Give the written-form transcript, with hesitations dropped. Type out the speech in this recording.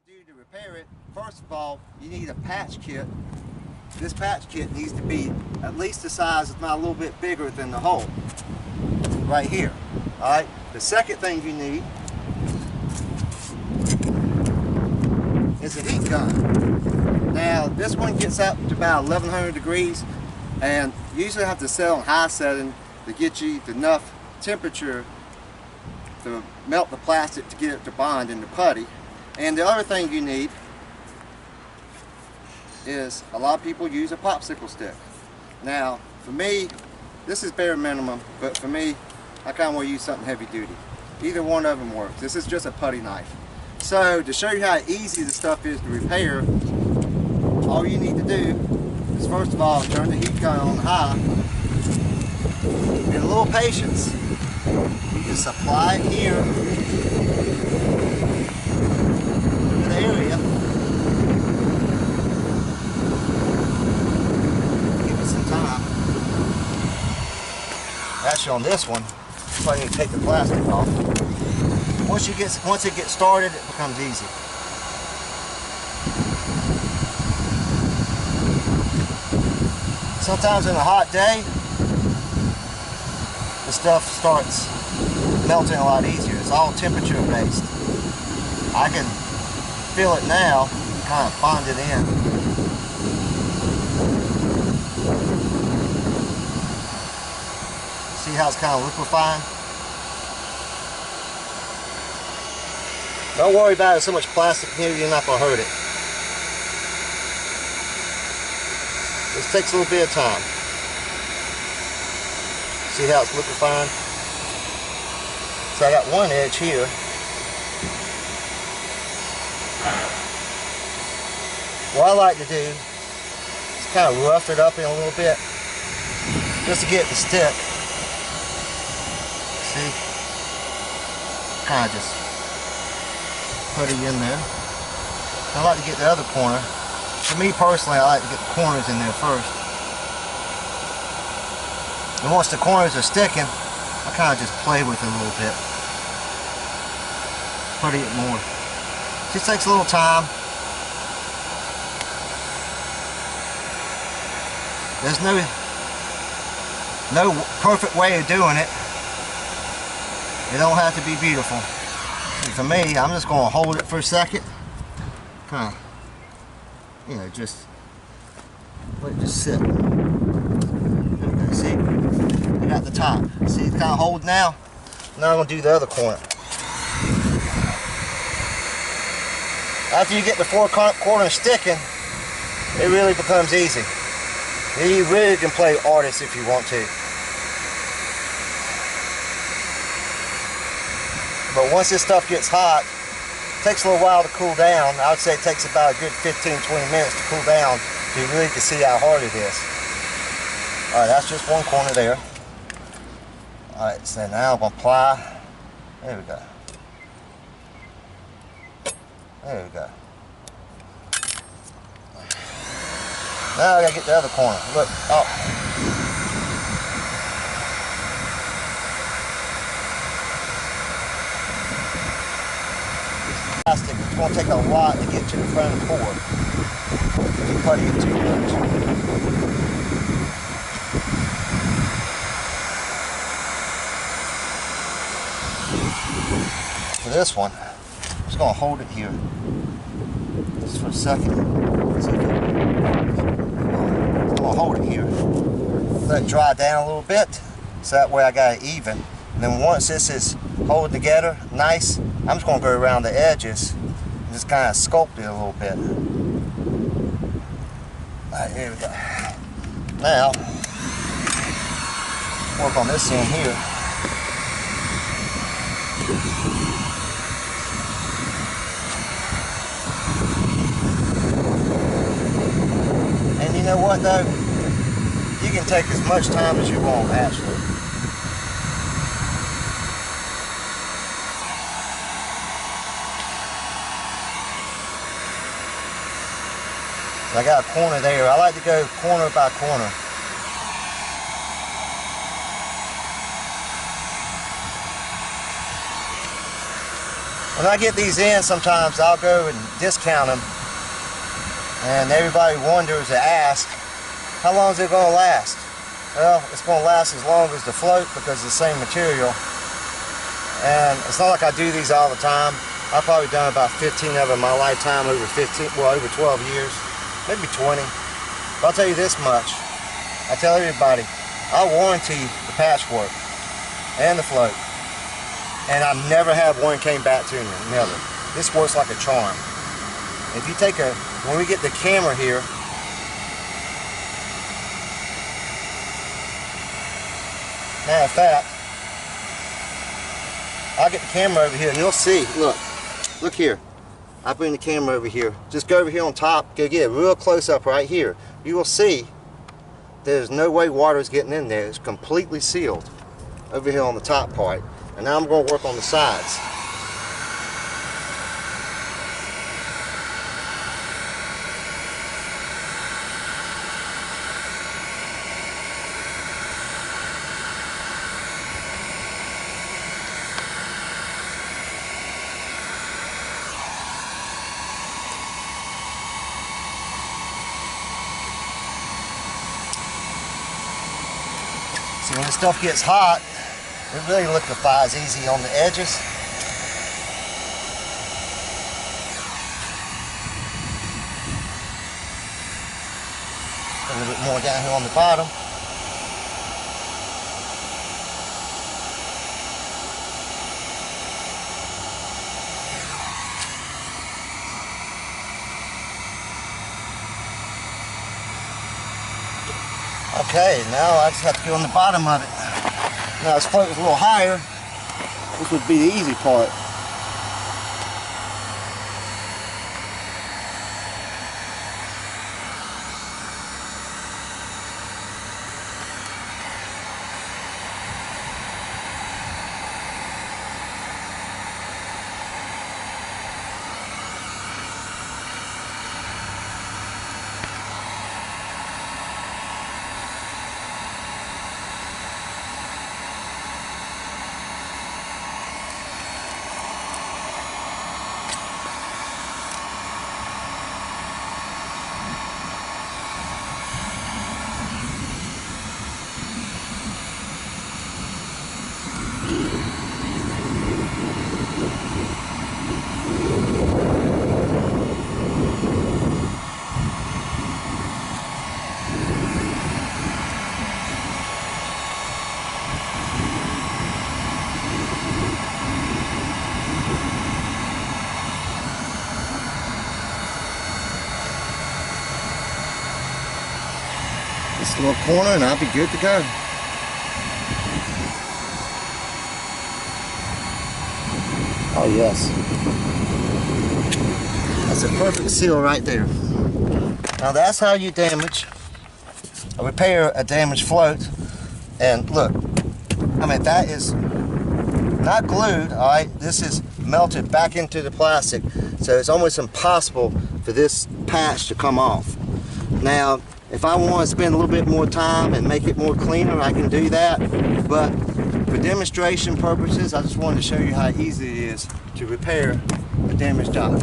do to repair it, first of all, you need a patch kit. This patch kit needs to be at least the size, if not a little bit bigger than the hole, right here. All right. The second thing you need is a heat gun. Now, this one gets up to about 1100 degrees, and you usually have to set on high setting to get you enough temperature to melt the plastic to get it to bond in the putty. And the other thing you need is, a lot of people use a popsicle stick. Now, for me, this is bare minimum, but for me, I kind of want to use something heavy duty. Either one of them works. This is just a putty knife. So, to show you how easy this stuff is to repair, all you need to do is, first of all, turn the heat gun on high. And a little patience. You just apply it here to the area. Give it some time. Actually, on this one, you probably need to take the plastic off. Once it gets started, it becomes easy. Sometimes in a hot day, the stuff starts melting a lot easier. It's all temperature based. I can feel it now, kind of bond it in. See how it's kind of liquefying? Don't worry about it, so much plastic here, you're not going to hurt it. This takes a little bit of time. See how it's liquefying? So I got one edge here. What I like to do is kind of rough it up in a little bit, just to get the stick. See? Kind of just put it in there. I like to get the other corner. For me personally, I like to get the corners in there first. And once the corners are sticking, I kind of just play with it a little bit. Putty it more. Just takes a little time. There's no perfect way of doing it. It don't have to be beautiful. And for me, I'm just going to hold it for a second. Kind of, you know, just let it just sit. See, I got the top. See, it's kind of holding now. Now I'm going to do the other corner. After you get the four corners sticking, it really becomes easy. You really can play artist if you want to. But once this stuff gets hot, it takes a little while to cool down. I would say it takes about a good 15-20 minutes to cool down so you really can see how hard it is. Alright, that's just one corner there. Alright, so now I'm going to apply. There we go. There we go. Now I got to get the other corner. Look, oh. Plastic. It's going to take a lot to get to the front of the board. You putty it too much. For this one, I'm just going to hold it here just for a second. So I'm going to hold it here, let it dry down a little bit, so that way I got it even. And then once this is holding together nice, I'm just going to go around the edges and just kind of sculpt it a little bit. Alright, here we go. Now, work on this end here. And you know what though? You can take as much time as you want actually. I got a corner there. I like to go corner by corner. When I get these in, sometimes I'll go and discount them, and everybody wonders or asks, how long is it going to last? Well, it's going to last as long as the float because it's the same material. And it's not like I do these all the time. I've probably done about 15 of them in my lifetime, over 12 years, maybe 20. But I'll tell you this much. I tell everybody, I warranty the patchwork and the float. And I've never had one came back to me, never. This works like a charm. If you take when we get the camera here, matter of fact, I'll get the camera over here and you'll see, look here. I bring the camera over here. Just go over here on top, go get a real close up right here. You will see there's no way water is getting in there. It's completely sealed over here on the top part. And now I'm going to work on the sides. See, when the stuff gets hot, it really liquefies easy on the edges. A little bit more down here on the bottom. Okay, now I just have to go on the bottom of it. Now this float was a little higher. This would be the easy part. This little corner and I'll be good to go. Oh yes. That's a perfect seal right there. Now that's how you repair a damaged float. And look, I mean that is not glued, alright? This is melted back into the plastic. So it's almost impossible for this patch to come off. Now, if I want to spend a little bit more time and make it more cleaner, I can do that. But for demonstration purposes, I just wanted to show you how easy it is to repair a damaged dock.